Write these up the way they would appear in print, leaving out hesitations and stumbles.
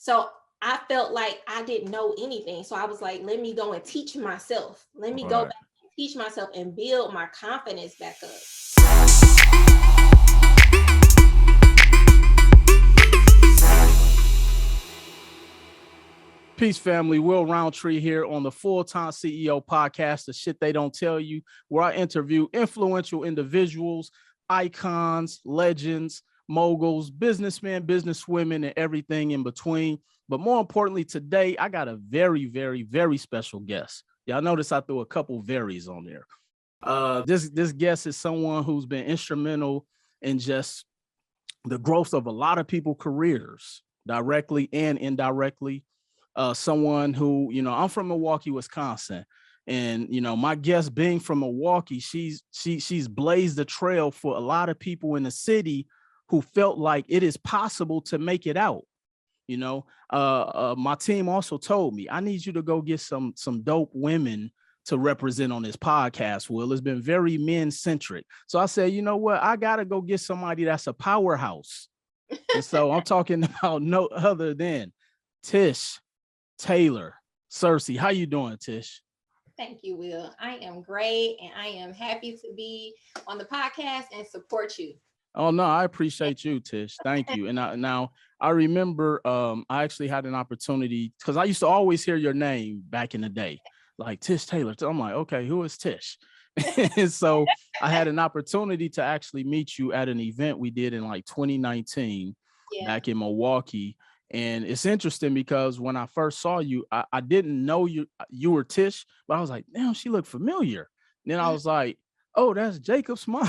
So I felt like I didn't know anything. So I was like, let me go and teach myself. Let me go Right. back and teach myself and build my confidence back up. Peace, family. Will Roundtree here on the Full-Time CEO podcast, The Shit They Don't Tell You, where I interview influential individuals, icons, legends, moguls, businessmen, businesswomen, and everything in between. But more importantly, today, I got a very, very, very special guest. Y'all notice I threw a couple varies on there. This guest is someone who's been instrumental in just the growth of a lot of people's careers, directly and indirectly. Someone who, I'm from Milwaukee, Wisconsin. And, my guest being from Milwaukee, she's blazed the trail for a lot of people in the city who felt like it is possible to make it out. My team also told me, I need you to go get some dope women to represent on this podcast. Will, it's been very men centric. So I said, you know what? I got to go get somebody that's a powerhouse. And so I'm talking about no other than Tish Taylor. Cersei, how you doing, Tish? Thank you, Will. I am great, and I am happy to be on the podcast and support you. Oh no, I appreciate you, Tish. Thank you. And now I remember I actually had an opportunity because I used to always hear your name back in the day, like Tish Taylor. So I'm like, okay, who is Tish? And so I had an opportunity to actually meet you at an event we did in like 2019 back in Milwaukee. And it's interesting because when I first saw you, I didn't know you were Tish, but I was like, damn, she looked familiar. And then I was like, oh, that's Jacob's mom.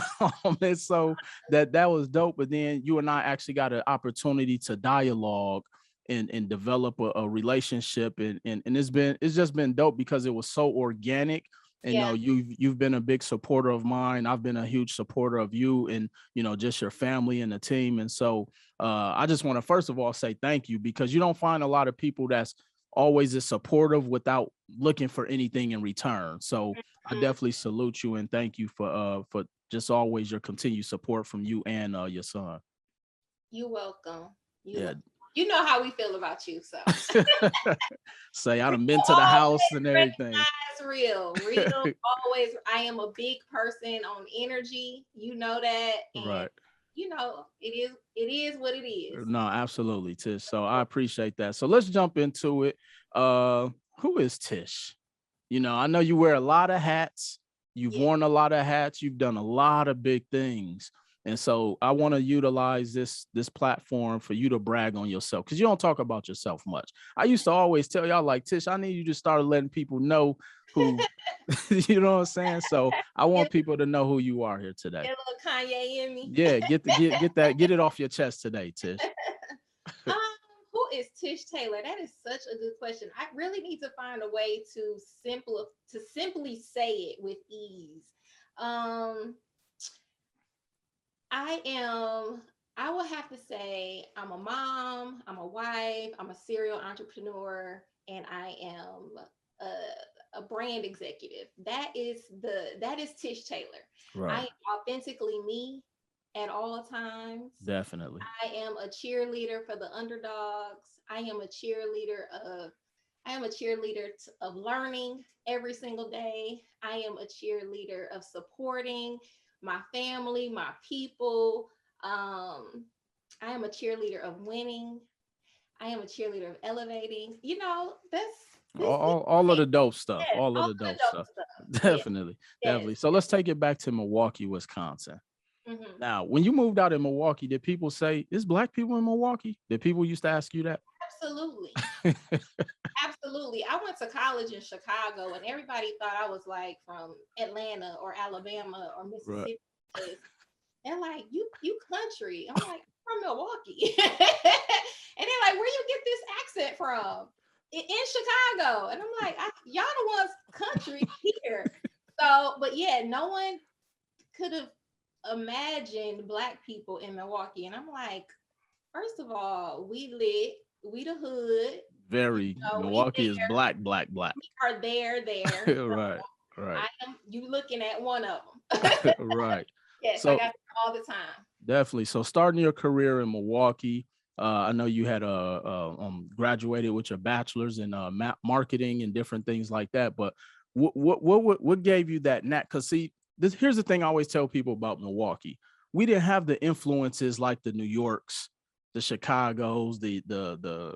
And so that was dope. But then you and I actually got an opportunity to dialogue and develop a relationship. And it's just been dope because it was so organic. And you've been a big supporter of mine. I've been a huge supporter of you and, just your family and the team. And so I just want to, first of all, say thank you, because you don't find a lot of people that's always as supportive without looking for anything in return. So I definitely salute you and thank you for just always your continued support from you and your son. You're welcome. You know how we feel about you, so. Say I done been to the house and everything. Real always. I am a big person on energy, you know that, and right. It is what it is. No, absolutely, Tish. So I appreciate that. So let's jump into it. Who is Tish? I know you wear a lot of hats. You've worn a lot of hats. You've done a lot of big things. And so I want to utilize this platform for you to brag on yourself, because you don't talk about yourself much. I used to always tell y'all, like, Tish, I need you to start letting people know who, you know what I'm saying? So I want people to know who you are here today. Get a little Kanye in me. Yeah, get it off your chest today, Tish. Who is Tish Taylor? That is such a good question. I really need to find a way to simply say it with ease. I will have to say I'm a mom, I'm a wife, I'm a serial entrepreneur, and I am a brand executive. That is Tish Taylor. Right. I am authentically me at all times. Definitely. I am a cheerleader for the underdogs. I am a cheerleader of learning every single day. I am a cheerleader of supporting my family, my people. I am a cheerleader of winning. I am a cheerleader of elevating. That's all of the dope stuff. Yes, all of the dope stuff. Definitely. Yes. Definitely. So let's take it back to Milwaukee, Wisconsin. Mm-hmm. Now, when you moved out in Milwaukee, did people say, is Black people in Milwaukee? Did people used to ask you that? Absolutely. Absolutely. I went to college in Chicago and everybody thought I was like from Atlanta or Alabama or Mississippi. Right. They're like, you country. I'm like, from Milwaukee. And they're like, where you get this accent from? In Chicago. And I'm like, y'all the ones country here. So, but yeah, no one could have imagined Black people in Milwaukee. And I'm like, first of all, we lit. We the hood. Very. Milwaukee is black. We are there. Right. You looking at one of them. Right. Yes, so, I got them all the time. Definitely. So starting your career in Milwaukee, I know you had graduated with your bachelor's in marketing and different things like that. But what gave you that knack? Because see, here's the thing I always tell people about Milwaukee. We didn't have the influences like the New Yorks, the Chicagos,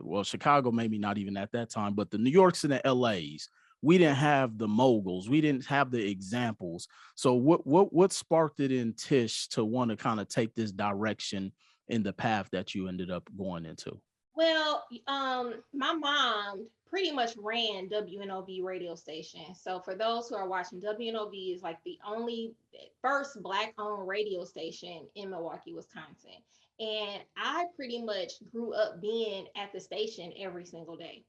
well, Chicago maybe not even at that time, but the New Yorks and the LAs. We didn't have the moguls. We didn't have the examples. So what sparked it in Tish to want to kind of take this direction in the path that you ended up going into? Well, my mom pretty much ran WNOV radio station. So for those who are watching, WNOV is like the only first Black-owned radio station in Milwaukee, Wisconsin. And I pretty much grew up being at the station every single day.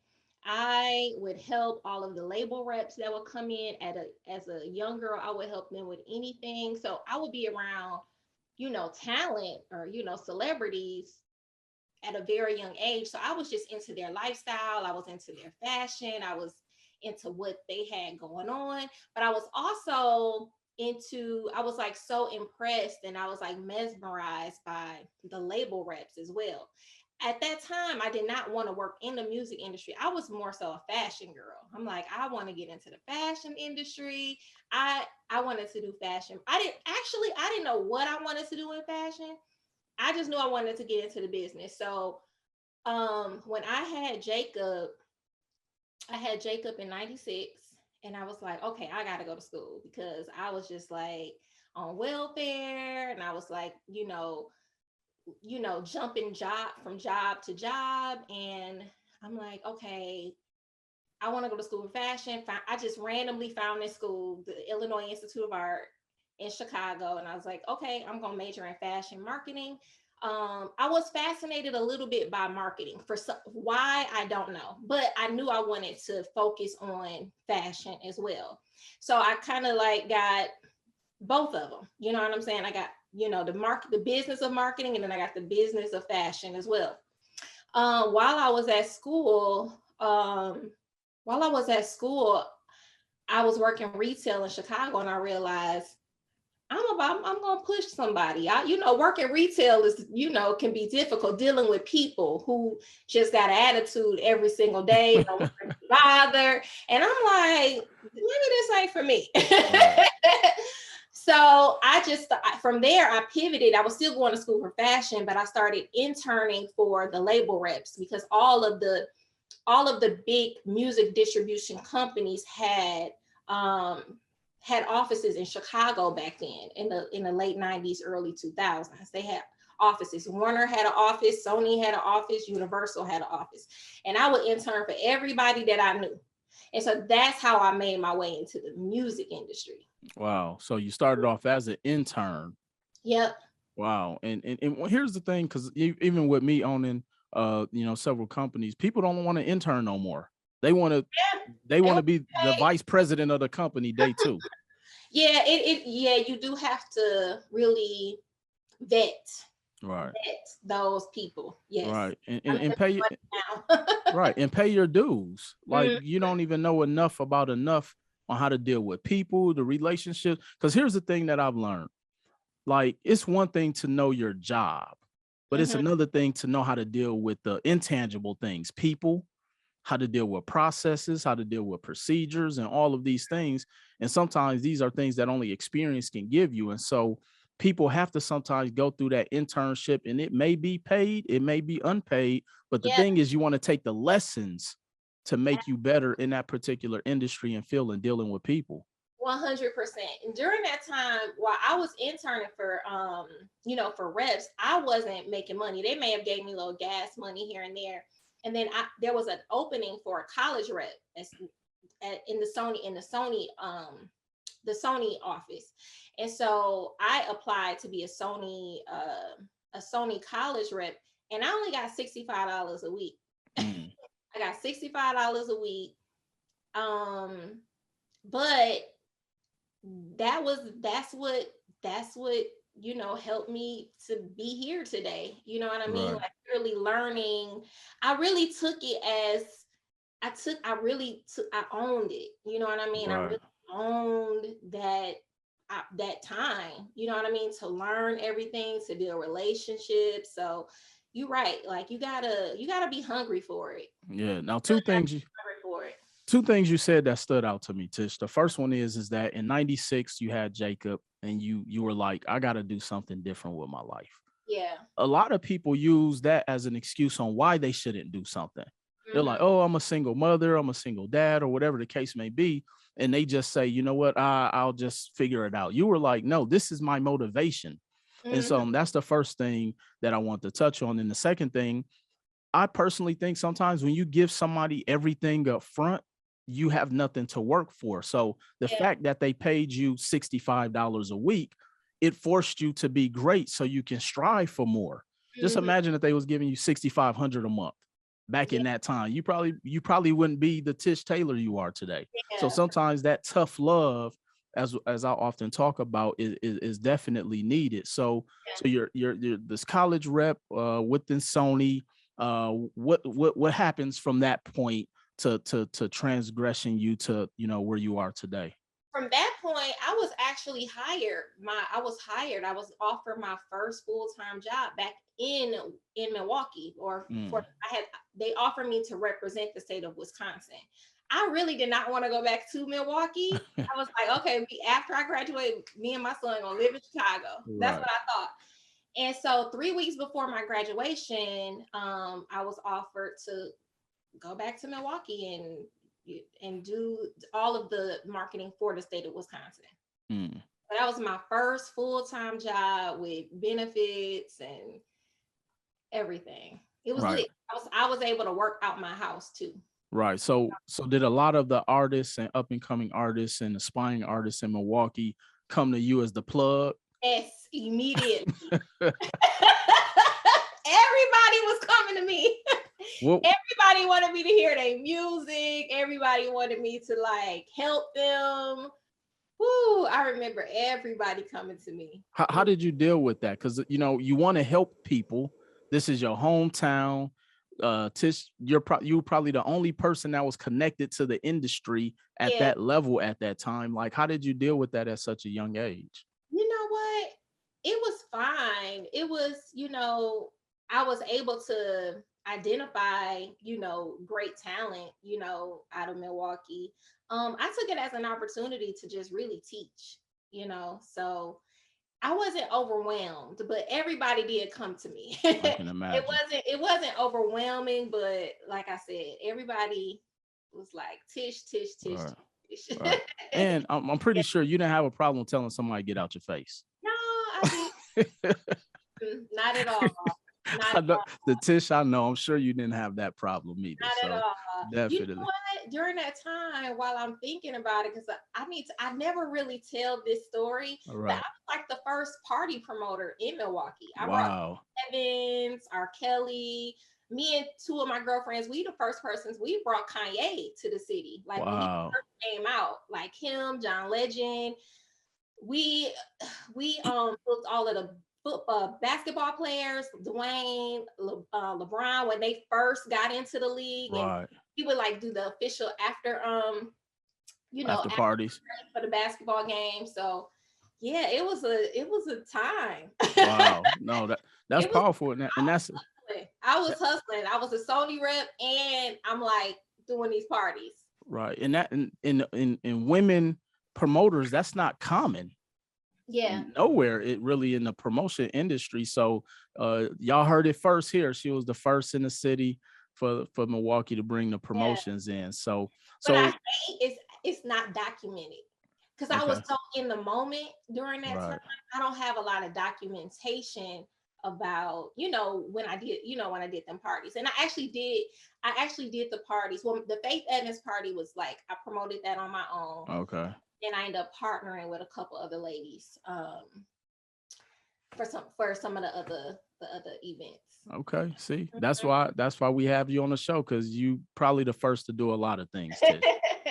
I would help all of the label reps that would come in as a young girl. I would help them with anything. So I would be around, talent or, celebrities at a very young age. So I was just into their lifestyle. I was into their fashion. I was into what they had going on. But I was also I was like so impressed and I was like mesmerized by the label reps as well. At that time, I did not want to work in the music industry. I was more so a fashion girl. I'm like, I want to get into the fashion industry. I wanted to do fashion. I didn't know what I wanted to do in fashion. I just knew I wanted to get into the business. So when I had Jacob in 96 and I was like, okay, I gotta go to school because I was just like on welfare and I was like, jumping from job to job. And I'm like, okay, I want to go to school for fashion. I just randomly found this school, the Illinois Institute of Art in Chicago. And I was like, okay, I'm going to major in fashion marketing. I was fascinated a little bit by marketing why I don't know, but I knew I wanted to focus on fashion as well. So I kind of like got both of them. You know what I'm saying? I got, the business of marketing, and then I got the business of fashion as well. While I was at school, I was working retail in Chicago, and I realized I'm gonna push somebody. Working retail is, can be difficult dealing with people who just got an attitude every single day, don't want to bother. And I'm like, maybe this ain't for me. Right. So from there, I pivoted. I was still going to school for fashion, but I started interning for the label reps because all of the big music distribution companies had offices in Chicago back then in the late 90s, early 2000s. They had offices. Warner had an office, Sony had an office, Universal had an office. And I would intern for everybody that I knew. And so that's how I made my way into the music industry. Wow. So you started off as an intern. Yep. Wow. And here's the thing, because even with me owning several companies, people don't want to intern no more. They want to be the vice president of the company day two. Yeah, you do have to really vet those people. Yes. Right. And pay right. And pay your dues. Like you don't even know enough on how to deal with people, the relationships. Because here's the thing that I've learned. Like, it's one thing to know your job, but it's another thing to know how to deal with the intangible things, people, how to deal with processes, how to deal with procedures, and all of these things. And sometimes these are things that only experience can give you. And so people have to sometimes go through that internship, and it may be paid, it may be unpaid. But the thing is, you want to take the lessons to make you better in that particular industry and field and dealing with people. 100%. And during that time, while I was interning for, for reps, I wasn't making money. They may have gave me a little gas money here and there. And then there was an opening for a college rep in the Sony office. And so I applied to be a Sony college rep, and I only got $65 a week. I got $65 a week. But that's what helped me to be here today. You know what I mean? Right. Like really learning. I really took it as I owned it. You know what I mean? Right. I really owned that time, you know what I mean, to learn everything, to build relationships. So you're right. Like you gotta be hungry for it. Yeah. Now, Really gotta be hungry for it. two things you said that stood out to me, Tish. The first one is that in '96 you had Jacob, and you were like, I got to do something different with my life. Yeah. A lot of people use that as an excuse on why they shouldn't do something. They're like, Hmm. oh, I'm a single mother, I'm a single dad, or whatever the case may be. And they just say, you know what, I'll just figure it out. You were like, no, this is my motivation. And so Hmm. that's the first thing that I want to touch on. And the second thing, I personally think sometimes when you give somebody everything up front, you have nothing to work for. So the Yeah. fact that they paid you $65 a week, it forced you to be great so you can strive for more. Just Hmm. imagine if they was giving you 6,500 a month back Yeah. in that time. You probably wouldn't be the Tish Taylor you are today. So Yeah. sometimes that tough love, as I often talk about, is definitely needed. So you're this college rep within Sony. What happens from that point to transgression you to where you are today? From that point, I was actually hired. I was hired. I was offered my first full time job back in Milwaukee, or for Mm. I had they offered me to represent the state of Wisconsin. I really did not want to go back to Milwaukee. I was like, okay, after I graduate, me and my son gonna live in Chicago. That's Right. what I thought. And so 3 weeks before my graduation, I was offered to go back to Milwaukee and do all of the marketing for the state of Wisconsin. Mm. But that was my first full time job with benefits and everything. It was Right. lit. I was able to work out my house too. Right. So did a lot of the artists and up and coming artists and aspiring artists in Milwaukee come to you as the plug? Yes, immediately. Everybody was coming to me. What Everybody wanted me to hear their music. Everybody wanted me to like help them. Woo, I remember everybody coming to me. how did you deal with that? Because you want to help people. This is your hometown. Tish, you were probably the only person that was connected to the industry at Yeah, that level at that time. Like, how did you deal with that at such a young age? you know what? It was fine. It was, I was able to identify, great talent, out of Milwaukee. I took it as an opportunity to just really teach, so I wasn't overwhelmed, but everybody did come to me. I can it imagine. wasn't it wasn't overwhelming, but like I said, everybody was like Tish, Tish, Tish, Right. Tish. Right. And I'm pretty sure you didn't have a problem telling somebody get out your face. No, I did not at all. Not I at know all. the Tish I know. I'm sure you didn't have that problem either. Not at So all. You know definitely. what? During that time, while I'm thinking about it, because I never really tell this story, All but I right. was like the first party promoter in Milwaukee. I brought Wow. Evans, R. Kelly, me and two of my girlfriends, we the first persons, we brought Kanye to the city. Like when he Wow. first came out, like him, John Legend, we booked all of the basketball players, Dwayne, LeBron, when they first got into the league, and Right. he would like do the official after After after parties. for the basketball game. So yeah, it was a time. Wow. No, that's It was powerful. And that's hustling. I was that, hustling. I was a Sony rep, and I'm like doing these parties. right. And that in women promoters, that's not common. Yeah, Nowhere it really in the promotion industry. So y'all heard it first here. She was the first in the city for Milwaukee to bring the yeah. promotions in. So But I so hate it's not documented because I was okay. so in the moment during that time. Right. I don't have a lot of documentation about when I did them parties, and I actually did the parties. Well, the Faith Evans party was like I promoted that on my own, Okay. and I ended up partnering with a couple other ladies for some of the other events. Okay. See, that's why we have you on the show, because you probably the first to do a lot of things, Tish,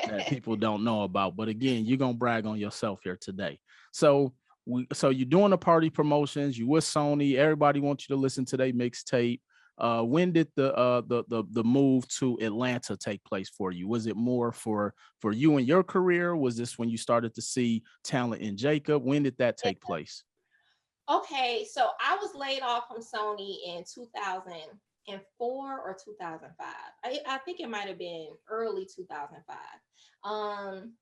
that people don't know about. But again, you're gonna brag on yourself here today. So you're doing the party promotions, you with Sony, everybody wants you to listen to their mixtape. When did the move to Atlanta take place for you? Was it more for you and your career? Was this when you started to see talent in Jacob? When did that take place? Okay, so I was laid off from Sony in 2004 or 2005. I think it might have been early 2005. Um,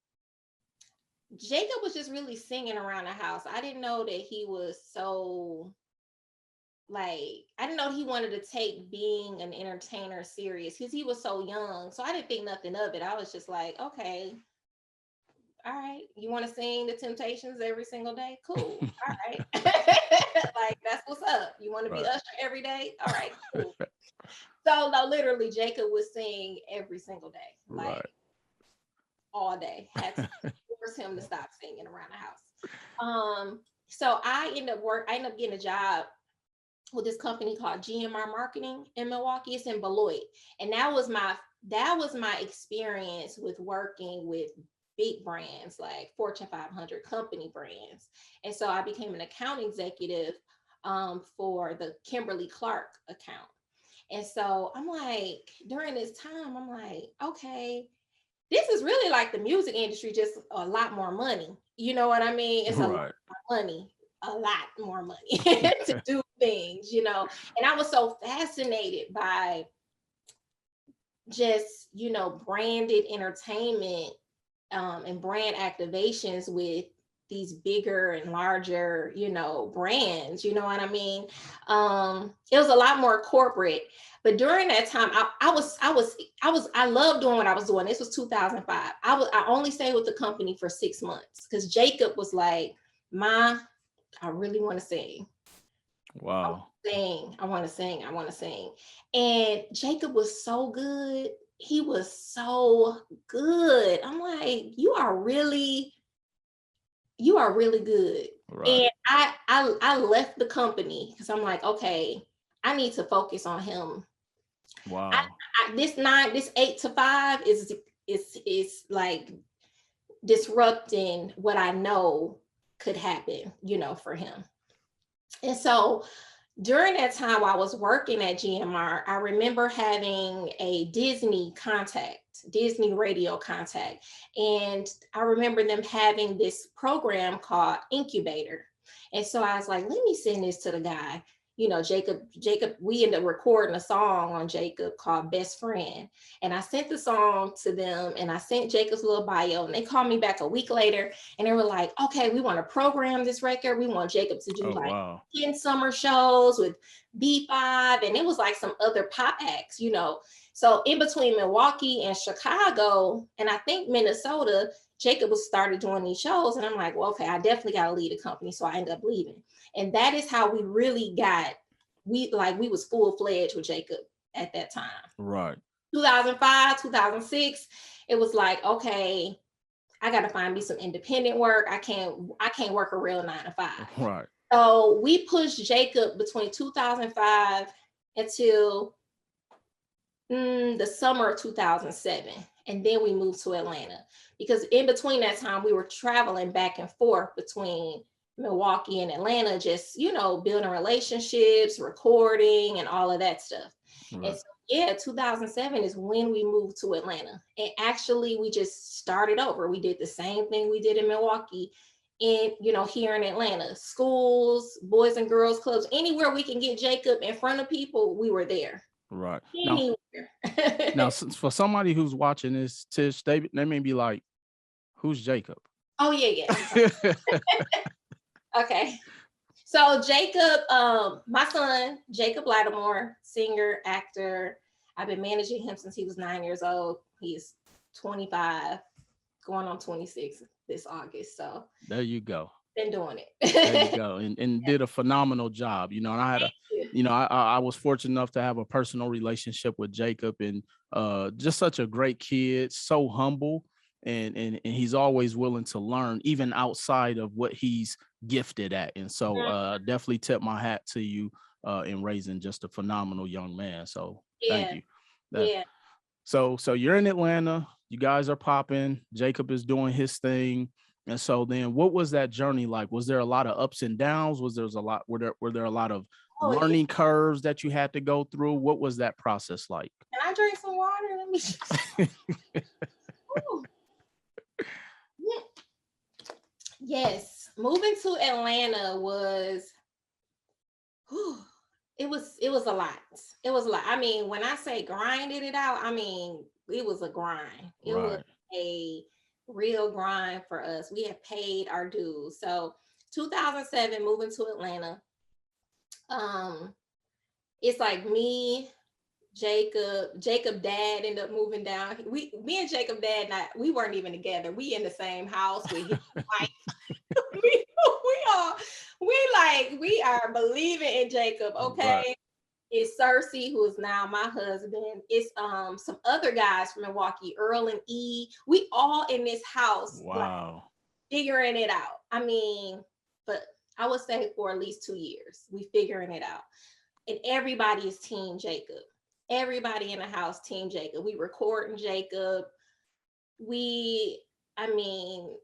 Jacob was just really singing around the house. I didn't know that he was so like, I didn't know he wanted to take being an entertainer serious because he was so young. So I didn't think nothing of it. I was just like, okay, all right, you want to sing the Temptations every single day? Cool. All right. Like, that's what's up. You want to be Right. Usher every day? All right, cool. So no, literally Jacob would sing every single day, like Right. all day. Had to force him to stop singing around the house. So I ended up getting a job with this company called GMR Marketing in Milwaukee. It's in Beloit. And that was my experience with working with big brands like Fortune 500 company brands. And so I became an account executive for the Kimberly Clark account. And so I'm like, during this time, I'm like, okay, this is really like the music industry, just a lot more money. You know what I mean? It's a lot Right. more money, a lot more money to do things, And I was so fascinated by just, branded entertainment and brand activations with these bigger and larger, brands, you know what I mean? It was a lot more corporate, but during that time, I loved doing what I was doing. This was 2005. I only stayed with the company for 6 months because Jacob was like, "Ma, I really want to sing. Wow. I want to sing. I want to sing." And Jacob was so good. He was so good. I'm like, you are really good. Right. And I left the company because I'm like, okay, I need to focus on him. I, Wow. this 8 to 5 is like disrupting what I know could happen, for him. And so during that time while I was working at GMR, I remember having a Disney radio contact. And I remember them having this program called Incubator. And so I was like, let me send this to the guy. Jacob, we ended up recording a song on Jacob called Best Friend. And I sent the song to them and I sent Jacob's little bio. And they called me back a week later and they were like, okay, we want to program this record. We want Jacob to do Oh, like wow. 10 summer shows with B5, and it was like some other pop acts. So in between Milwaukee and Chicago, and I think Minnesota, Jacob was started doing these shows. And I'm like, well, okay, I definitely got to leave the company. So I ended up leaving. And that is how we really we was full-fledged with Jacob at that time. Right. 2005, 2006, it was like, okay, I got to find me some independent work. I can't work a real 9 to 5. Right. So we pushed Jacob between 2005 until the summer of 2007. And then we moved to Atlanta because in between that time, we were traveling back and forth between Milwaukee and Atlanta, just, building relationships, recording, and all of that stuff. Right. And so, yeah, 2007 is when we moved to Atlanta. And actually, we just started over. We did the same thing we did in Milwaukee here in Atlanta. Schools, boys and girls clubs, anywhere we can get Jacob in front of people, we were there. Right. Anywhere. Now, for somebody who's watching this, Tish, they may be like, who's Jacob? Oh, yeah. Okay. So Jacob, my son, Jacob Lattimore, singer, actor. I've been managing him since he was 9 years old. He's 25, going on 26 this August. So there you go. Been doing it. There you go. And did a phenomenal job. And I had I was fortunate enough to have a personal relationship with Jacob, and just such a great kid, so humble, and he's always willing to learn even outside of what he's gifted at. And so definitely tip my hat to you in raising just a phenomenal young man. So thank you. Yeah. So you're in Atlanta, you guys are popping, Jacob is doing his thing. And so then what was that journey like? Was there a lot of ups and downs? Were there a lot of learning curves that you had to go through? What was that process like? Can I drink some water? Let me just... Yes. Moving to Atlanta was it was a lot. It was a lot. I mean, when I say grinded it out, I mean, it was a grind. It was Right. a real grind for us. We have paid our dues. So 2007, moving to Atlanta. Um, it's like me, Jacob dad ended up moving down. Me and Jacob dad, we weren't even together. We in the same house with his wife. We are believing in Jacob. Right. Okay. It's Cersei, who is now my husband. It's some other guys from Milwaukee, Earl and E. We all in this house, like Wow. figuring it out. I mean, but I would say for at least 2 years, we figuring it out. And everybody is Team Jacob. Everybody in the house, Team Jacob. We recording Jacob. I mean,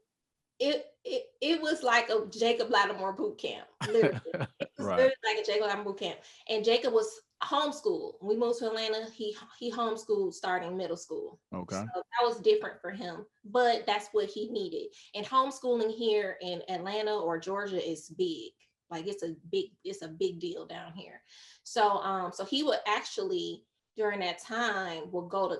it was like a Jacob Lattimore boot camp. Literally. It was Right. literally like a Jacob Lattimore boot camp. And Jacob was homeschooled. When we moved to Atlanta, he homeschooled starting middle school. Okay. So that was different for him, but that's what he needed. And homeschooling here in Atlanta or Georgia is big. Like it's a big deal down here. So so he would actually during that time will go to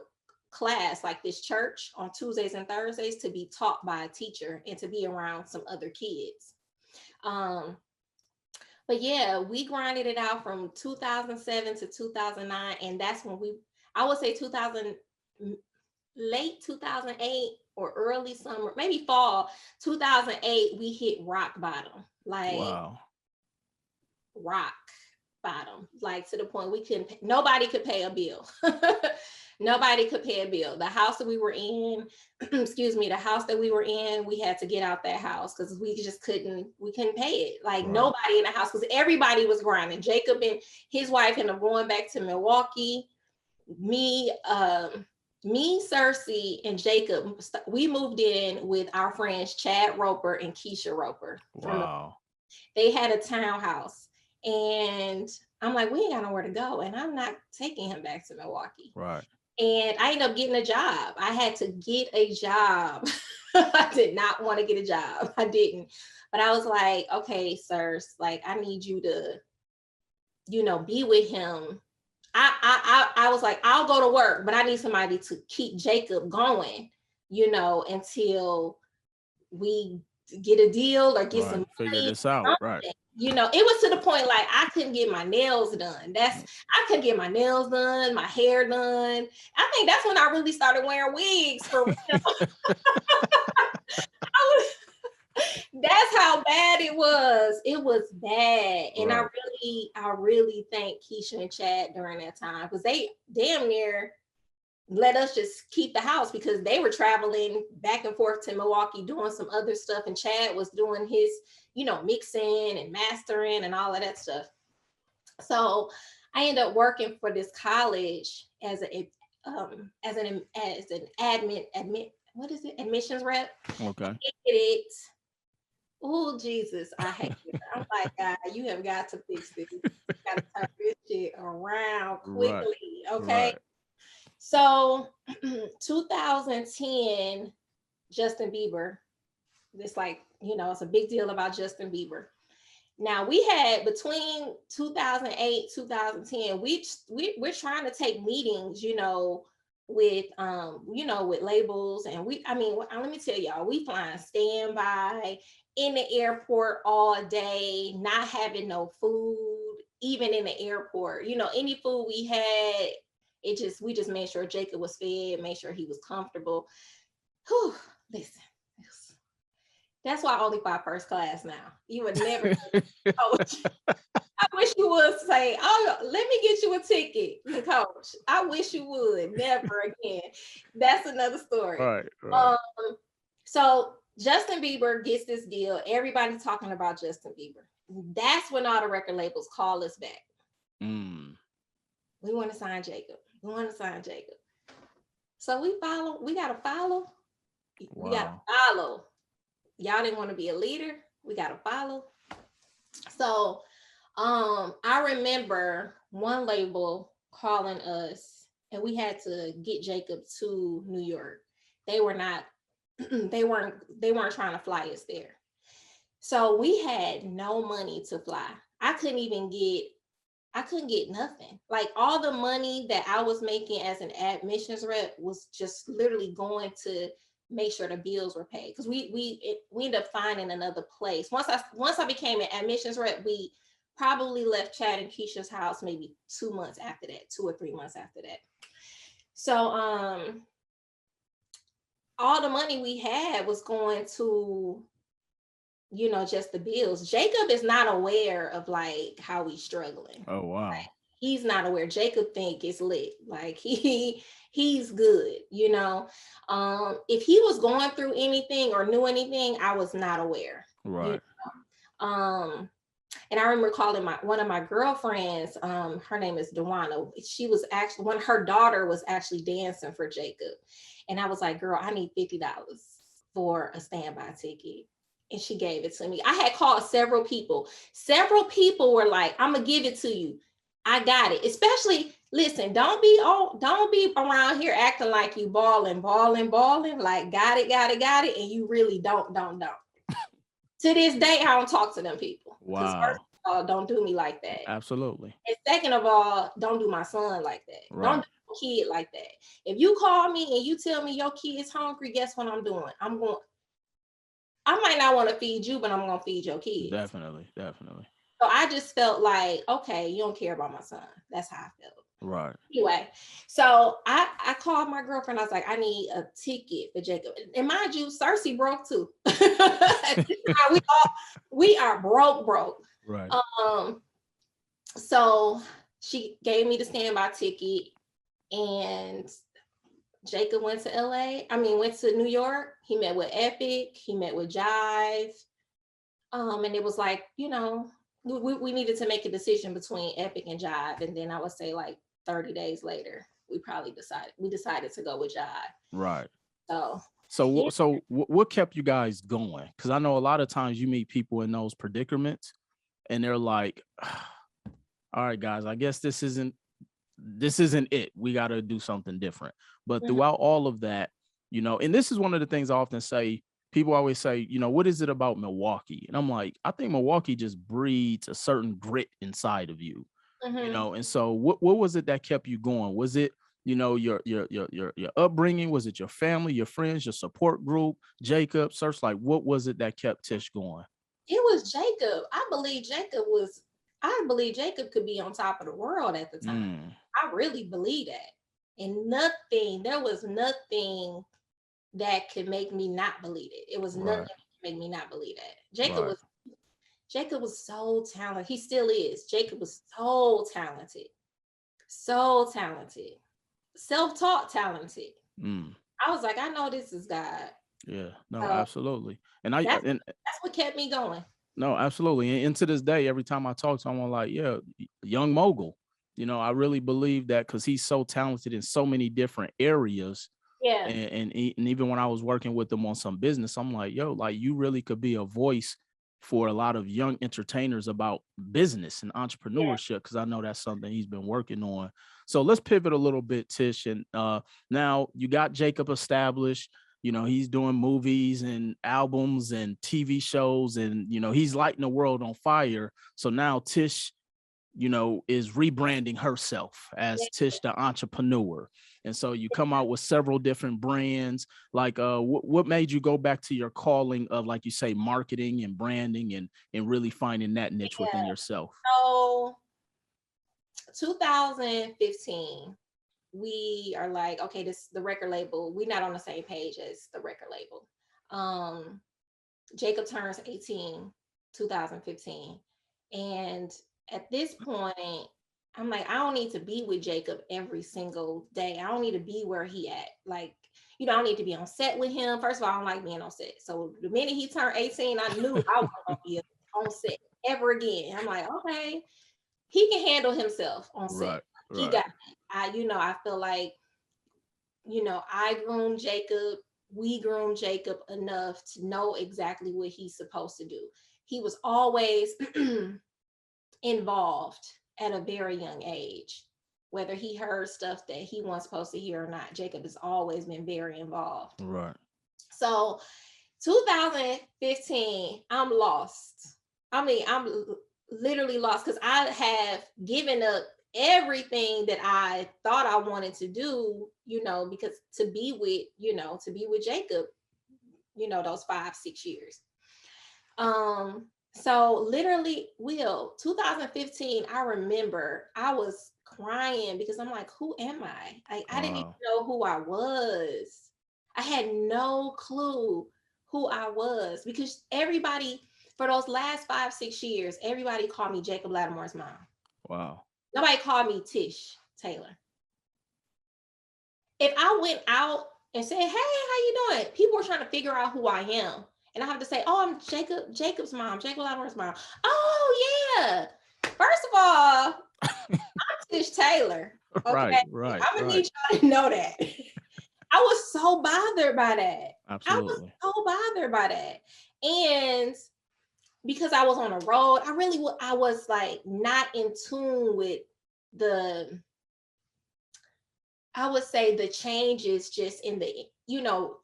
class like this church on Tuesdays and Thursdays to be taught by a teacher and to be around some other kids. But yeah, we grinded it out from 2007 to 2009, and that's when I would say 2000, late 2008 or early summer, maybe fall 2008, we hit rock bottom, like Wow. rock bottom, like to the point nobody could pay a bill. Nobody could pay a bill. The house that we were in, excuse me, the house that we were in, we had to get out that house because we couldn't pay it. Like Right. nobody in the house, because everybody was grinding. Jacob and his wife ended up going back to Milwaukee. Me, Cersei, and Jacob, we moved in with our friends Chad Roper and Keisha Roper. Wow. They had a townhouse. And I'm like, we ain't got nowhere to go. And I'm not taking him back to Milwaukee. Right. And I ended up getting a job. I had to get a job. I did not want to get a job. I didn't. But I was like, okay, sirs, like I need you to, be with him. I was like, I'll go to work, but I need somebody to keep Jacob going, until we get a deal or get some figure money. this out. Right. It was to the point like I couldn't get my nails done. I couldn't get my nails done, my hair done. I think that's when I really started wearing wigs for real. That's how bad it was. It was bad. And right. I really thank Keisha and Chad during that time because they damn near let us just keep the house because they were traveling back and forth to Milwaukee doing some other stuff. And Chad was doing his, mixing and mastering and all of that stuff. So I ended up working for this college as an admissions rep. Okay. Oh Jesus, I hate it. I'm like, God, you have got to fix this. You got to turn this shit around quickly, okay? Right. So 2010, Justin Bieber. It's like, it's a big deal about Justin Bieber. Now we had between 2008, 2010, we're trying to take meetings, with with labels. And let me tell y'all, we flying standby in the airport all day, not having no food, even in the airport. Any food we had, we just made sure Jacob was fed, made sure he was comfortable. Whew, listen, that's why I only fly first class now. You would never coach. I wish you would say, oh, let me get you a ticket, coach. I wish you would. Never again. That's another story. Right. So Justin Bieber gets this deal. Everybody's talking about Justin Bieber. That's when all the record labels call us back. We want to sign Jacob. So we got to follow. Wow. We got to follow. Y'all didn't want to be a leader. We got to follow. So I remember one label calling us and we had to get Jacob to New York. They weren't trying to fly us there. So we had no money to fly. I couldn't even get I couldn't get nothing. Like all the money that I was making as an admissions rep was just literally going to make sure the bills were paid. Because we ended up finding another place. Once I became an admissions rep, we probably left Chad and Keisha's house maybe 2 months after that, 2 or 3 months after that. So all the money we had was going to, just the bills. Jacob is not aware of like how we struggling. Oh wow. Like, he's not aware. Jacob think it's lit. Like he's good, If he was going through anything or knew anything, I was not aware. Right. And I remember calling one of my girlfriends, her name is Dewana. She was actually her daughter was actually dancing for Jacob. And I was like, girl, I need $50 for a standby ticket. And she gave it to me. I had called several people. Several people were like, I'm gonna give it to you. I got it. Especially, listen, don't be around here acting like you balling. Like got it. And you really don't. To this day, I don't talk to them people. Wow. First of all, don't do me like that. Absolutely. And second of all, don't do my son like that. Right. Don't do my kid like that. If you call me and you tell me your kid is hungry, guess what I'm doing? I might not want to feed you, but I'm going to feed your kids. Definitely. So I just felt like, okay, you don't care about my son. That's how I felt. Right. Anyway, so I called my girlfriend. I was like, I need a ticket for Jacob. And mind you, Cersei broke too. we are broke. Right. So she gave me the standby ticket, and Jacob went to New York. He met with Epic. He met with Jive. And it was like, we needed to make a decision between Epic and Jive. And then I would say like 30 days later, we decided to go with Jive. Right. So what kept you guys going? Because I know a lot of times you meet people in those predicaments and they're like, all right, guys, I guess this isn't it. We got to do something different. But throughout all of that, and this is one of the things I often say, people always say, what is it about Milwaukee? And I'm like, I think Milwaukee just breeds a certain grit inside of you, and so what was it that kept you going? Was it, your upbringing? Was it your family, your friends, your support group, Jacob, Search? Like, what was it that kept Tish going? It was Jacob. I believe Jacob could be on top of the world at the time. I really believe that. And there was nothing that could make me not believe it. It was nothing that could make me not believe that. Jacob was so talented. He still is. Jacob was so talented. So talented. Self-taught talented. I was like, I know this is God. Yeah, no, absolutely. And that's what kept me going. No, absolutely. And to this day, every time I talk to someone, like, yeah, young mogul, I really believe that because he's so talented in so many different areas. Yeah. And even when I was working with him on some business, I'm like, yo, like you really could be a voice for a lot of young entertainers about business and entrepreneurship, because I know that's something he's been working on. So let's pivot a little bit, Tish. And now you got Jacob established. He's doing movies and albums and TV shows, and he's lighting the world on fire. So now Tish, is rebranding herself as Tish the entrepreneur. And so you come out with several different brands. Like what made you go back to your calling of, like you say, marketing and branding and really finding that niche within yourself? So 2015, we are like, okay, the record label, we're not on the same page as the record label. Jacob turns 18, 2015. And at this point, I'm like, I don't need to be with Jacob every single day. I don't need to be where he at. Like, I don't need to be on set with him. First of all, I don't like being on set. So the minute he turned 18, I knew I wasn't going to be on set ever again. I'm like, okay, he can handle himself on set. He got me. I feel like, I groomed Jacob. We groomed Jacob enough to know exactly what he's supposed to do. He was always involved at a very young age, whether he heard stuff that he wasn't supposed to hear or not. Jacob has always been very involved. Right. So 2015, I'm lost. I mean, literally lost, because I have given up everything that I thought I wanted to do, because to be with Jacob, those 5-6 years. So literally, 2015, I remember I was crying because I'm like, who am I? I didn't even know who I was. I had no clue who I was, because everybody, for those last 5-6 years, everybody called me Jacob Lattimore's mom. Wow. Nobody called me Tish Taylor. If I went out and said, hey, how you doing? People were trying to figure out who I am. And I have to say, oh, I'm Jacob's mom, Jacob Lattimore's mom. Oh, yeah. First of all, I'm Tish Taylor. Okay. Right. I'm going to need y'all to know that. I was so bothered by that. Absolutely. I was so bothered by that. And because I was on a road, I was like not in tune with I would say the changes just in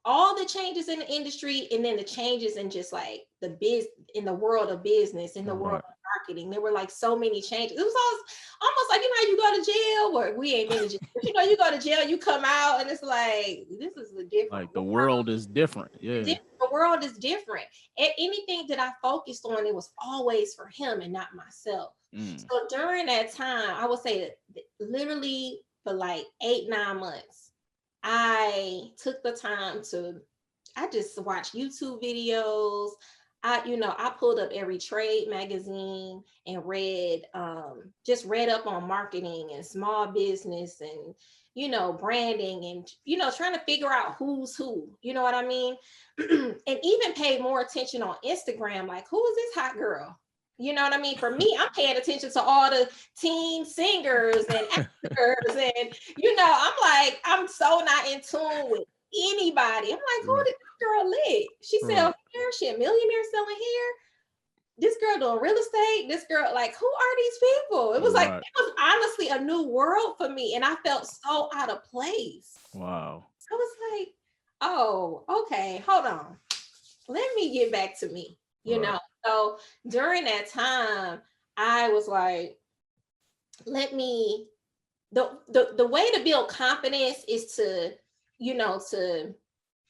all the changes in the industry, and then the changes in just like in the world of business, in the world of marketing. There were like so many changes. It was almost like, how you go to jail, or we ain't been to jail, but you go to jail, you come out, and it's like, this is a different like the world is different. Yeah. The world is different. And anything that I focused on, it was always for him and not myself. So during that time, I would say that literally for like 8-9 months, I took the time I just watched YouTube videos. I pulled up every trade magazine and read up on marketing and small business and, branding and, trying to figure out who's who, you know what I mean? And even paid more attention on Instagram, like, who is this hot girl? You know what I mean? For me, I'm paying attention to all the teen singers and actors, and I'm so not in tune with anybody. I'm like, who did this girl lit? She sell hair, she a millionaire selling hair. This girl doing real estate. This girl, like, who are these people? It was like, it was honestly a new world for me, and I felt so out of place. Wow. I was like, oh, okay, hold on. Let me get back to me, So during that time, I was like, the way to build confidence is to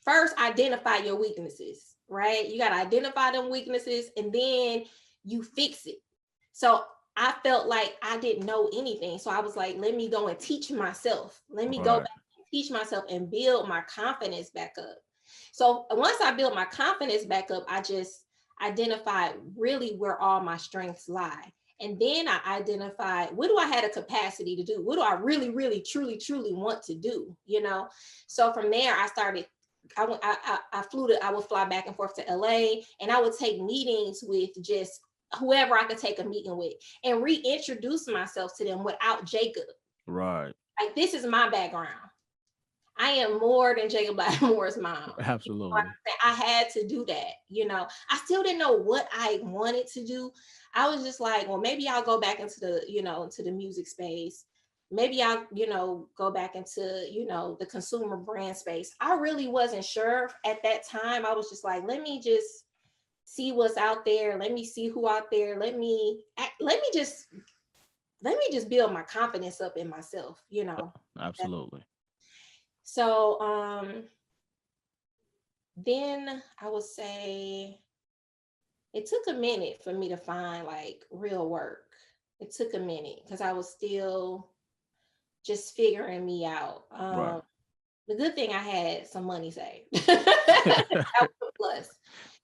first identify your weaknesses, right? You got to identify them weaknesses, and then you fix it. So I felt like I didn't know anything. So I was like, let me go and teach myself. Let me go back and teach myself and build my confidence back up. So once I built my confidence back up, I just identified really where all my strengths lie. And then I identified, what do I have a capacity to do? What do I really, really, truly, truly want to do? So from there, I started, I would fly back and forth to LA, and I would take meetings with just whoever I could take a meeting with and reintroduce myself to them without Jacob. Right. Like, this is my background. I am more than Jacob Lattimore's mom. Absolutely. I had to do that. I still didn't know what I wanted to do. I was just like, well, maybe I'll go back into the music space. Maybe I'll, go back into, the consumer brand space. I really wasn't sure at that time. I was just like, let me just see what's out there. Let me see who out there. Let me just build my confidence up in myself, Absolutely. So then I would say it took a minute for me to find like real work. It took a minute because I was still just figuring me out. The good thing, I had some money saved. That was a plus.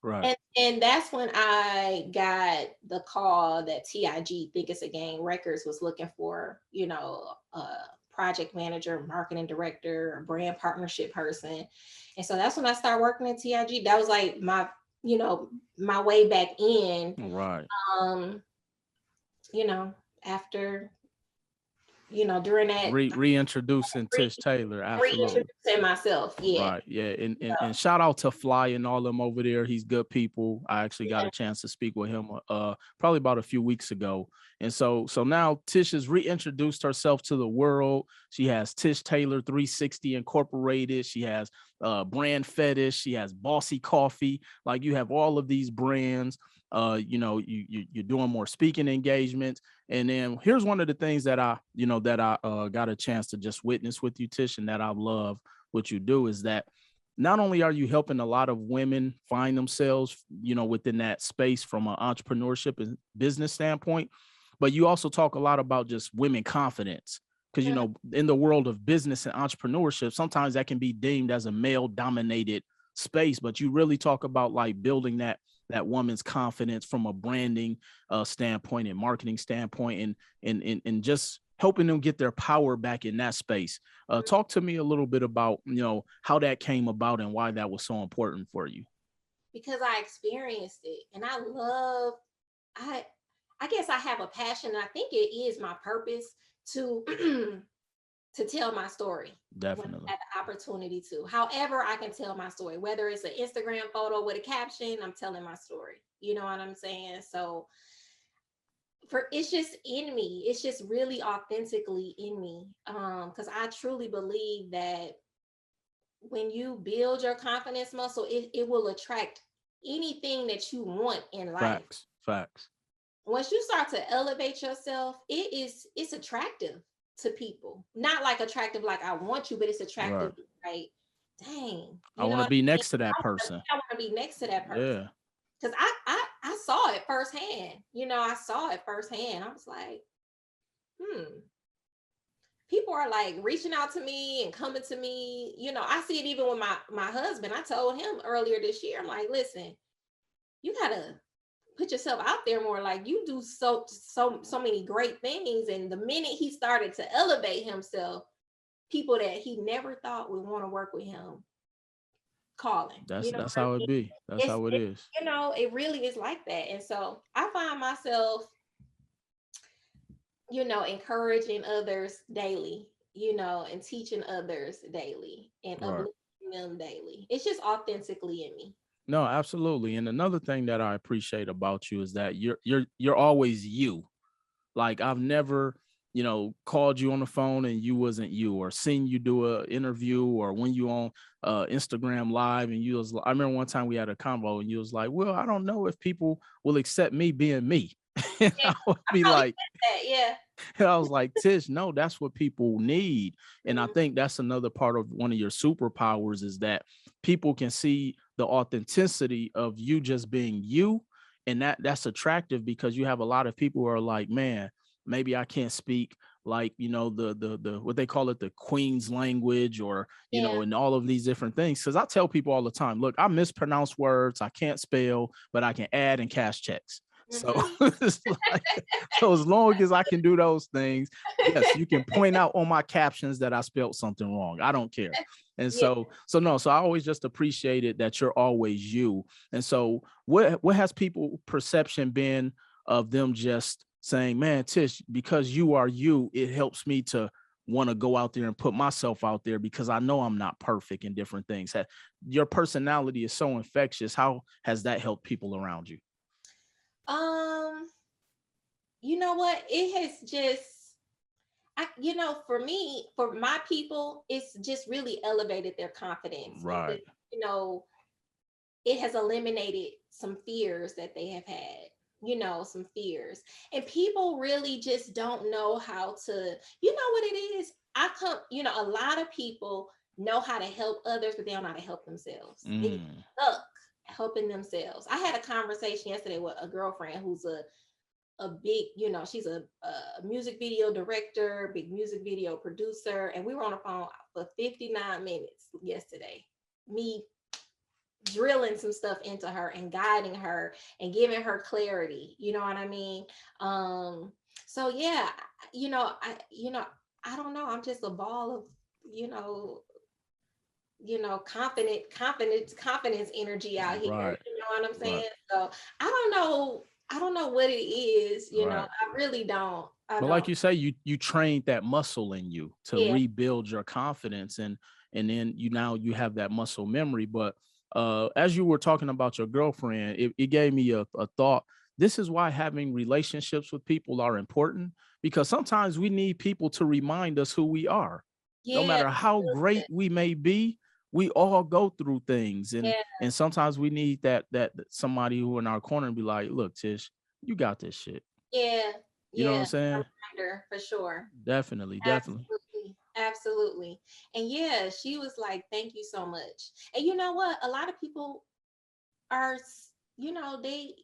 Right. And that's when I got the call that TIG, Think It's a Game Records, was looking for, project manager, marketing director, brand partnership person. And so that's when I started working at TIG. That was like my way back in. Right. After, during that reintroducing Tish Taylor. Absolutely. Reintroducing myself. Yeah. Right. Yeah. And shout out to Fly and all them over there. He's good people. I actually got a chance to speak with him probably about a few weeks ago. And so now Tish has reintroduced herself to the world. She has Tish Taylor 360 Incorporated. She has Brand Fetish. She has Bossy Coffee. Like, you have all of these brands. You're doing more speaking engagements. And then here's one of the things that I got a chance to just witness with you, Tish, and that I love what you do is that not only are you helping a lot of women find themselves, within that space from an entrepreneurship and business standpoint, but you also talk a lot about just women confidence. Because, in the world of business and entrepreneurship, sometimes that can be deemed as a male dominated space, but you really talk about like building that woman's confidence from a branding standpoint and marketing standpoint, and just helping them get their power back in that space. Talk to me a little bit about, how that came about and why that was so important for you. Because I experienced it, and I guess I have a passion, and I think it is my purpose to to tell my story. Definitely. When I had the opportunity to. However, I can tell my story, whether it's an Instagram photo with a caption, I'm telling my story. You know what I'm saying? So it's just in me. It's just really authentically in me. Because I truly believe that when you build your confidence muscle, it will attract anything that you want in life. Facts. Once you start to elevate yourself, it's attractive to people. Not like attractive like I want you, but it's attractive, right? Dang. I want to be next to that person. I want to be next to that person. Yeah. Because I saw it firsthand. I saw it firsthand. I was like, people are like reaching out to me and coming to me. I see it even with my husband. I told him earlier this year, I'm like, listen, you gotta put yourself out there more. Like, you do so many great things. And the minute he started to elevate himself, people that he never thought would want to work with him calling. That's how it be. That's how it is. It really is like that. And so I find myself, encouraging others daily, and teaching others daily, and uplifting them daily. It's just authentically in me. No, absolutely. And another thing that I appreciate about you is that you're always you. Like, I've never, called you on the phone and you wasn't you, or seen you do an interview, or when you on Instagram live and I remember one time we had a convo and you was like, well, I don't know if people will accept me being me. And I would be like, and I was like, Tish, no, that's what people need. And I think that's another part of one of your superpowers is that people can see the authenticity of you just being you. And that's attractive, because you have a lot of people who are like, man, maybe I can't speak like, the what they call it, the Queen's language, or, and all of these different things. Cause I tell people all the time, look, I mispronounce words, I can't spell, but I can add and cash checks. So it's like, so as long as I can do those things, yes, you can point out on my captions that I spelled something wrong. I don't care. And so I always just appreciated that you're always you. And so what has people perception been of them just saying, man, Tish, because you are you, it helps me to want to go out there and put myself out there, because I know I'm not perfect in different things. Your personality is so infectious. How has that helped people around you? You know what? It has just, for me, for my people, it's just really elevated their confidence. Right. It has eliminated some fears that they have had, some fears. And people really just don't know how to, what it is? A lot of people know how to help others, but they don't know how to help themselves. They get stuck helping themselves. I had a conversation yesterday with a girlfriend who's a big, she's a music video director, big music video producer. And we were on the phone for 59 minutes yesterday. Me drilling some stuff into her and guiding her and giving her clarity. You know what I mean? So yeah, I don't know. I'm just a ball of, confidence energy out here. Right. You know what I'm saying? Right. So I don't know what it is, I really don't. But like you say, you trained that muscle in you to rebuild your confidence, and then you have that muscle memory. But as you were talking about your girlfriend, it gave me a thought. This is why having relationships with people are important, because sometimes we need people to remind us who we are. No Yeah, matter how great we may be, we all go through things. yeah, And sometimes we need that somebody who in our corner and be like, look, Tish, you got this shit. yeah, You know what I'm yeah. saying? Reminder for sure. Definitely, definitely. Absolutely. Absolutely. And yeah, she was like, thank you so much. And you know what? A lot of people are, you know, they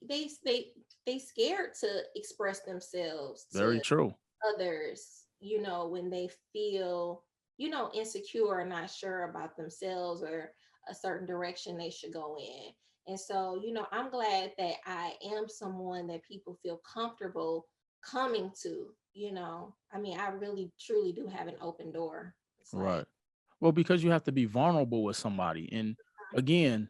scared to express themselves Very to true. others, you know, when they feel, you know, insecure or not sure about themselves or a certain direction they should go in. And so, you know, I'm glad that I am someone that people feel comfortable coming to, you know. I mean, I really truly do have an open door. It's like, Right. Well, because you have to be vulnerable with somebody. And again,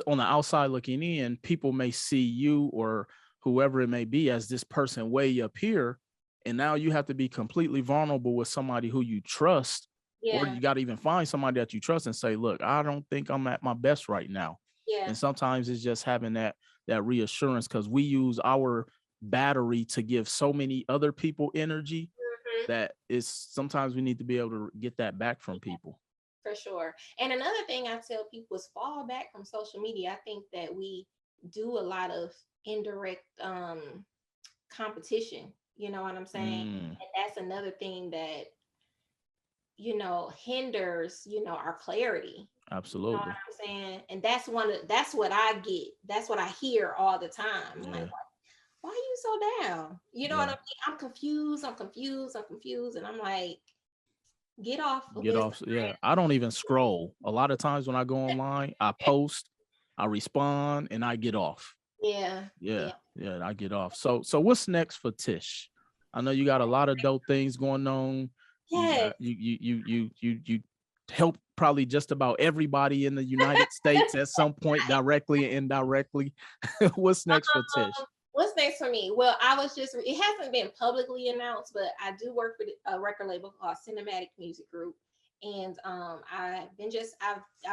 on the outside looking in, people may see you or whoever it may be as this person way up here. And now you have to be completely vulnerable with somebody who you trust, or yeah, you got to even find somebody that you trust and say, look, I don't think I'm at my best right now. yeah, And sometimes it's just having that reassurance, because we use our battery to give so many other people energy mhm, that is sometimes we need to be able to get that back from people. for sure. And another thing I tell people is fall back from social media. I think that we do a lot of indirect competition. You know what I'm saying? Mm, And that's another thing that, you know, hinders, you know, our clarity. You know what absolutely. I'm saying? And that's what I get. That's what I hear all the time. Like, Yeah. why are you so down? You know what I Yeah. mean? I'm confused. I'm confused. I'm confused. And I'm like, get off of Get off. Instagram. Yeah. I don't even scroll. A lot of times when I go online, I post, I respond, and I get off. Yeah. Yeah. Yeah. Yeah. I get off. So what's next for Tish? I know you got a lot of dope things going on. You Yeah. got you help probably just about everybody in the United States at some point, directly and indirectly. What's next for Tish? What's next for me? Well, I was just, it hasn't been publicly announced, but I do work for a record label called Cinematic Music Group. And I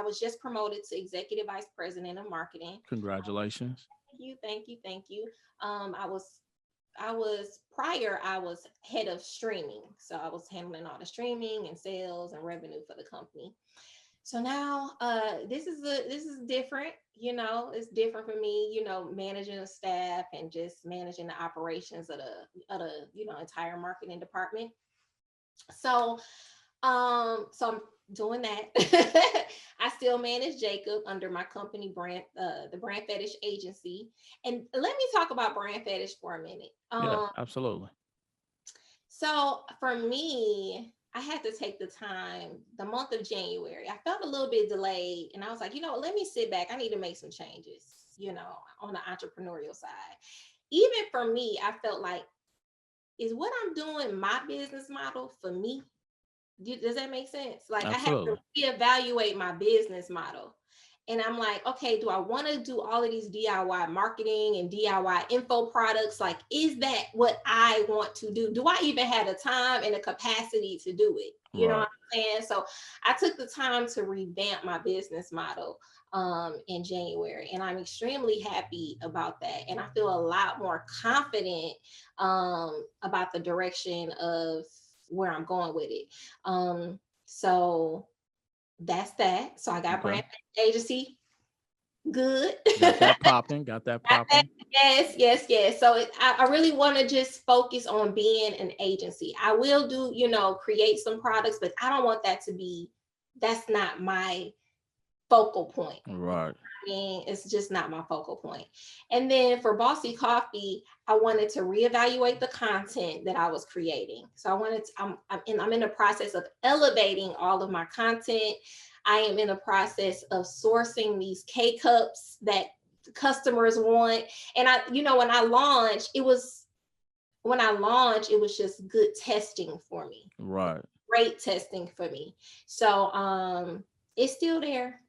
was just promoted to executive vice president of marketing. Congratulations. Thank you, thank you, thank you. I was prior, I was head of streaming. So I was handling all the streaming and sales and revenue for the company. So now this is different, you know, it's different for me, you know, managing a staff and just managing the operations of the, you know, entire marketing department. So so I'm doing that. I still manage Jacob under my company brand, the Brand Fetish Agency. And let me talk about Brand Fetish for a minute. Yeah, absolutely. So for me, I had to take the time, the month of January. I felt a little bit delayed, and I was like, you know, let me sit back. I need to make some changes, you know, on the entrepreneurial side. Even for me, I felt like, is what I'm doing my business model for me? Does that make sense? Like I have to Absolutely. reevaluate my business model. And I'm like, okay, do I want to do all of these DIY marketing and DIY info products? Like, is that what I want to do? Do I even have the time and the capacity to do it? You know Right. what I'm saying? So I took the time to revamp my business model in January, and I'm extremely happy about that. And I feel a lot more confident about the direction of where I'm going with it. So that's that. So I got Okay. brand agency. Good. Got that popping. Got that popping. Yes, yes, yes. So I really want to just focus on being an agency. I will do, you know, create some products, but I don't want that to be, that's not my focal point. Right. Mean, it's just not my focal point. And then for Bossy Coffee, I wanted to reevaluate the content that I was creating. So I wanted to, I'm in the process of elevating all of my content. I am in the process of sourcing these K cups that customers want. And I, you know, when I launched, it was just good testing for me. Right. Great testing for me. So it's still there.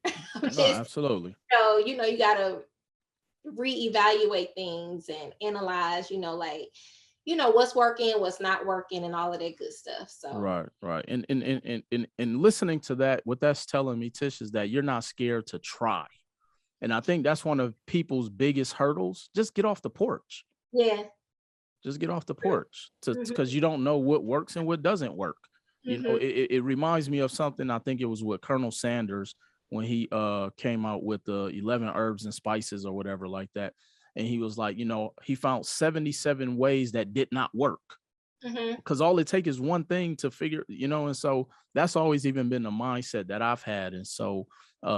No, absolutely. So, you know, you gotta reevaluate things and analyze, you know, like, you know, what's working, what's not working, and all of that good stuff. So Right. Right. And listening to that, what that's telling me, Tish, is that you're not scared to try. And I think that's one of people's biggest hurdles. Just get off the porch. yeah, Just get off the porch, Mhm. because you don't know what works and what doesn't work. You know, Mhm. it reminds me of something. I think it was with Colonel Sanders when he came out with the 11 herbs and spices or whatever like that. And he was like, you know, he found 77 ways that did not work, Mhm. because all it takes is one thing to figure, you know. And so that's always even been the mindset that I've had. And so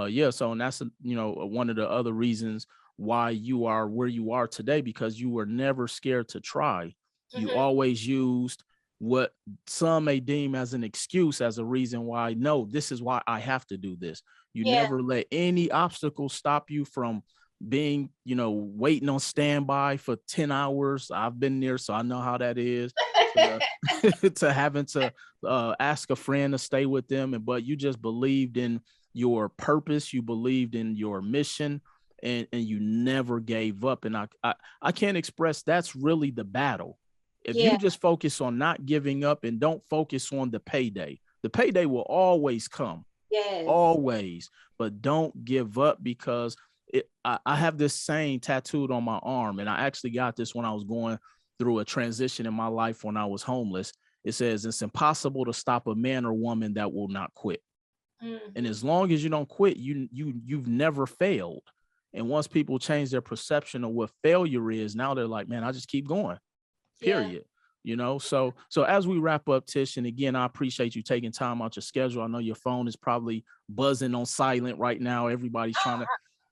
yeah, so, and that's you know, one of the other reasons why you are where you are today, because you were never scared to try. You Mhm. always used what some may deem as an excuse, as a reason why, no, this is why I have to do this. You Yeah. never let any obstacle stop you from being, you know, waiting on standby for 10 hours. I've been there, so I know how that is. To, to having to ask a friend to stay with them, and but you just believed in your purpose, you believed in your mission, and you never gave up. And I can't express, that's really the battle. If you Yeah. just focus on not giving up and don't focus on the payday will always come, Yes. always. But don't give up, because I have this saying tattooed on my arm, and I actually got this when I was going through a transition in my life when I was homeless. It says it's impossible to stop a man or woman that will not quit. And Mhm. as long as you don't quit, you've never failed. And once people change their perception of what failure is, now they're like, man, I just keep going, Yeah. period. You know, so as we wrap up, Tish, and again, I appreciate you taking time out your schedule. I know your phone is probably buzzing on silent right now. Everybody's Oh, trying to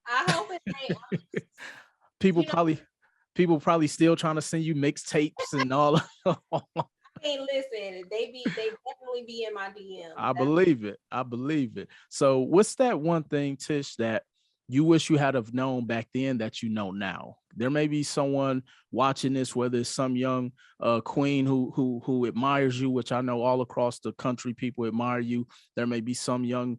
I hope it ain't. people You know, probably people probably still trying to send you mixtapes and all. I mean, listen, they definitely be in my DMs. I That's believe it. I believe it. So what's that one thing, Tish, that you wish you had have known back then that you know now? There may be someone watching this, whether it's some young queen who admires you, which I know all across the country people admire you. There may be some young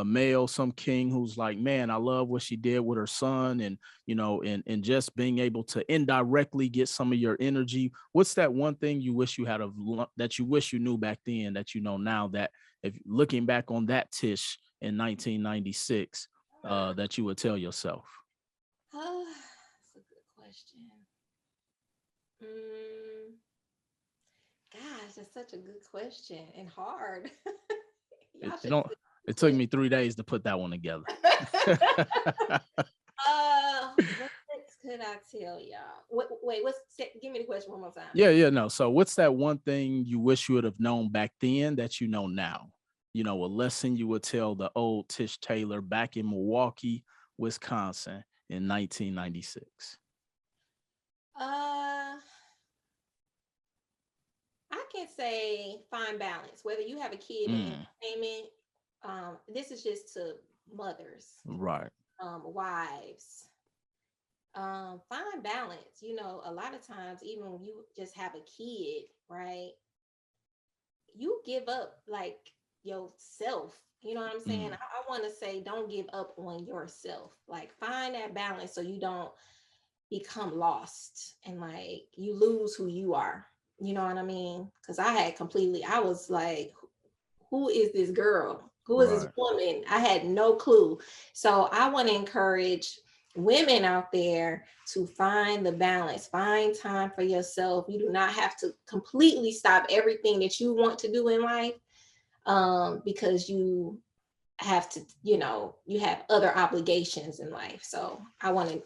male, some king who's like, man, I love what she did with her son, and you know, and just being able to indirectly get some of your energy. What's that one thing you wish you had of that you wish you knew back then that you know now, that if looking back on that Tish in 1996, that you would tell yourself? that's a good question. Mm, gosh, that's such a good question and hard. It, Y'all it should don't. see It this took me 3 days to put that one together. question. What could I tell y'all? Wait, give me the question one more time. Yeah, yeah, no. So, what's that one thing you wish you would have known back then that you know now? You know, a lesson you would tell the old Tish Taylor back in Milwaukee, Wisconsin in 1996. Uh, I can say find balance. Whether you have a kid in Mm, entertainment, this is just to mothers, right. wives. Find balance. You know, a lot of times, even when you just have a kid, right? You give up like yourself. You know what I'm saying? Mm, I want to say don't give up on yourself. Like find that balance so you don't become lost and like you lose who you are. You know what I mean? Because I was like, who is this girl? Who is this right. woman? I had no clue. So I want to encourage women out there to find the balance, find time for yourself. You do not have to completely stop everything that you want to do in life because you have to, you have other obligations in life. So I would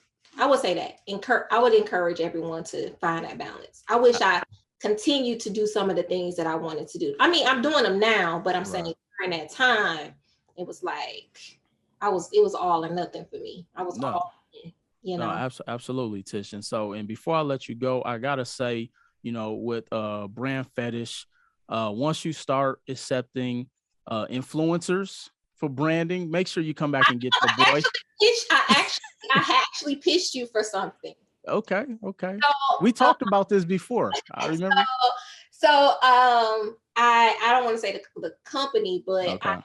say that I would encourage everyone to find that balance. I wish I continued to do some of the things that I wanted to do. I mean, I'm doing them now, but I'm saying Right. during that time, it was like it was all or nothing for me. I was No, all in, you no, know. absolutely, Tish. And so, and before I let you go, I gotta say, you know, with brand fetish, once you start accepting influencers for branding, make sure you come back and get your I boy. actually I actually pitched you for something. Okay, okay. So, We talked about this before. I remember. I don't want to say the company, but Okay.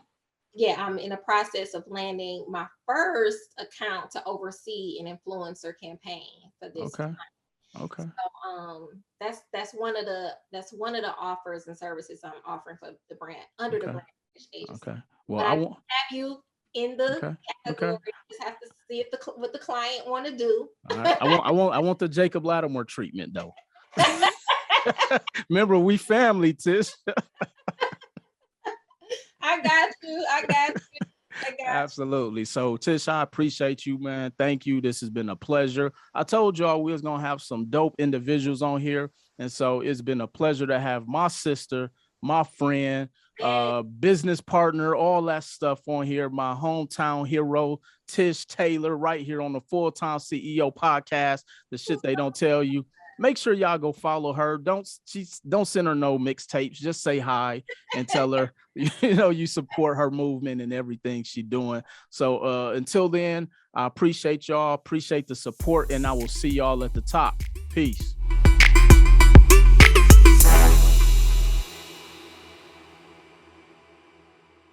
I'm in the process of landing my first account to oversee an influencer campaign for this. Okay. Okay. That's one of the offers and services I'm offering for the brand under the Okay. brand agency. Okay. Well, But I I won't. have you in the Okay. Okay. category. Just have to see if what the client want to do. All right. I want the Jacob Lattimore treatment though. Remember, we family, Tish. I got you. Absolutely. So, Tish, I appreciate you, man. Thank you. This has been a pleasure. I told y'all we was gonna have some dope individuals on here, and so it's been a pleasure to have my sister, my friend, business partner, all that stuff on here. My hometown hero, Tish Taylor, right here on the Full Time CEO podcast. The shit they don't tell you. Make sure y'all go follow her. Don't send her no mixtapes. Just say hi and tell her you support her movement and everything she's doing. So until then, I appreciate y'all. Appreciate the support, and I will see y'all at the top. Peace.